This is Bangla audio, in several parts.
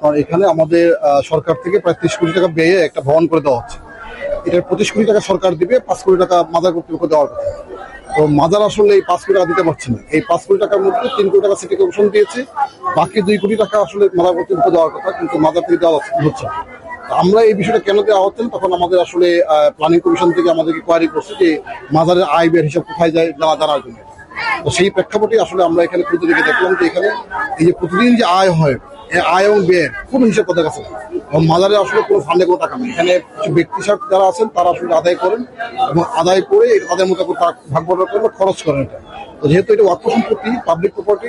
এখানে আমাদের সরকার থেকে প্রায় 30 কোটি টাকা ব্যয়ে একটা ভবন করে দেওয়া হচ্ছে। এটার 25 কোটি টাকা সরকার দিবে, 5 কোটি টাকা মাজার কর্তৃপক্ষ দেওয়ার কথা। তো মাজার আসলে এই 5 কোটি টাকা দিতে পারছে না। এই 5 কোটি টাকার মধ্যে 3 কোটি টাকা সিটি কর্পোরেশন দিয়েছে, বাকি 2 কোটি টাকা আসলে মাজার কর্তৃপক্ষ দেওয়ার কথা, কিন্তু মাজার থেকে দেওয়া হচ্ছে না। আমরা এই বিষয়টা কেন দেওয়া হচ্ছে না, তখন আমাদের আসলে প্ল্যানিং কমিশন থেকে আমাদেরকে কোয়ারি করছে যে মাজারের আয় ব্যয়ের হিসাব কোথায় যায় জানার জন্য। তো সেই প্রেক্ষাপটে আসলে আমরা এখানে প্রতিদিনকে দেখলাম যে এখানে এই যে প্রতিদিন যে আয় হয়, আয় এবং ব্যয়ের কোনো হিসাব তাদের কাছে নেই। এবং মাজারে আসলে কোনো ফান্ডে কোনো টাকা নেই। এখানে কিছু ব্যক্তি যারা আছেন তারা আসলে আদায় করেন এবং আদায় করে এটা তাদের মতো করে তারা ভাগ বটরা করে বা খরচ করেন এটা। তো যেহেতু এটা ওয়াক্ফ সম্পত্তি, পাবলিক প্রপার্টি,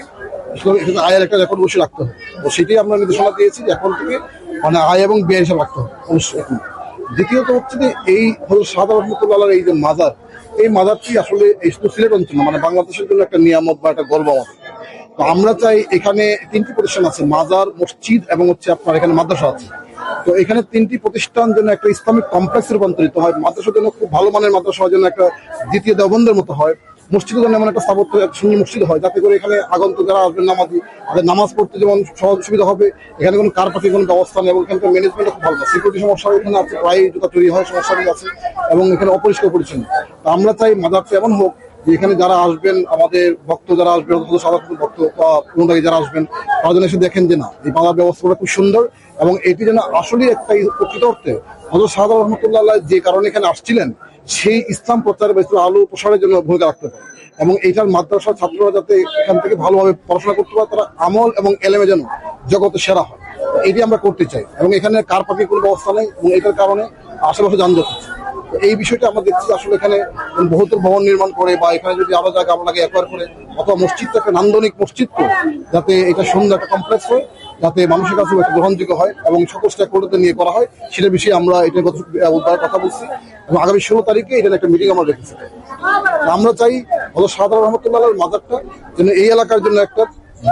এখানে আয়ের একটা রেকর্ড বসে রাখতে হবে। তো সেটাই আমরা নির্দেশনা দিয়েছি যে এখন থেকে মানে আয় এবং ব্যয় হিসাব রাখতে হবে অবশ্যই। এখন দ্বিতীয়ত হচ্ছে যে এই হলো শাহজালাল রহমতুল্লাহর এই যে মাজার, এই মাজারটি আসলে এই শুধু সিলেট অঞ্চল না, মানে বাংলাদেশের জন্য একটা নিয়ামত বা একটা গর্ব আমাদের। তো আমরা চাই, এখানে 3টি প্রতিষ্ঠান আছে, মাজার, মসজিদ এবং হচ্ছে আপনার এখানে মাদ্রাসা আছে। তো এখানে 3টি প্রতিষ্ঠান যেন একটা ইসলামিক কমপ্লেক্সে রূপান্তরিত হয়। মাদ্রাসার জন্য খুব ভালো মানের মাদ্রাসা হয়, যেন একটা দ্বিতীয় দেওবন্দের মতো হয়। মসজিদের জন্য এমন একটা স্থাপত্য সুন্দর মসজিদ হয়, যাতে করে এখানে আগন্তুক যারা আসবেন নামাজি, তাদের নামাজ পড়তে যেমন সহজ সুবিধা হবে। এখানে কোনো কার পাখির কোনো ব্যবস্থা নেই এবং এখানকার ম্যানেজমেন্টও খুব ভালো না। সিকিউরিটি সমস্যা এখানে আছে, প্রায় জুতা চুরি হয়, সমস্যা আছে এবং এখানে অপরিষ্কার পরিচ্ছন্ন। তো আমরা চাই মাজারটা এমন হোক যে এখানে যারা আসবেন, আমাদের ভক্ত যারা আসবেন, সাধারণ ভক্ত বা পুনরায় যারা আসবেন, তারা যেন এসে দেখেন যে না, এই বাংলা ব্যবস্থাটা খুব সুন্দর এবং এটি যেন আসলেই একটা প্রকৃত অর্থে হযরত শাহজালাল রহমতুল্লাহ যে কারণে এখানে আসছিলেন, সেই ইসলাম প্রচার বা ইসলাম আলো প্রসারের জন্য ভূমিকা রাখতে পারে। এবং এইটার মাদ্রাসার ছাত্ররা যাতে এখান থেকে ভালোভাবে পড়াশোনা করতে পারে, তারা আমল এবং এলেমে যেন জগতে সেরা হয়, এটি আমরা করতে চাই। এবং এখানে কার পাখির কোনো ব্যবস্থা নেই এবং এটার কারণে আশেপাশে যানজট হচ্ছে। এই বিষয়টা আমরা দেখছি আসলে এখানে বহুতল ভবন নির্মাণ করে বা এখানে যদি আরো জায়গা আপনাকে অ্যাকোয়ার করে, অথবা মসজিদটা একটা নান্দনিক মসজিদ করে, যাতে এটা সুন্দর একটা কমপ্লেক্স হয়, যাতে মানুষের কাছে একটা গ্রহণযোগ্য হয় এবং সকল স্টেক হোল্ডারকে নিয়ে করা হয়, সেটার বিষয়ে আমরা এটার কথা বলছি। এবং আগামী 16 তারিখে এটার একটা মিটিং আমরা রেখেছি। আমরা চাই হযরত শাহজালাল রহমতুল্লাহ মাজারটা যেন এই এলাকার জন্য একটা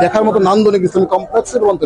দেখার মতো নান্দনিক ইসলামিক কমপ্লেক্সে রূপান্তরিত।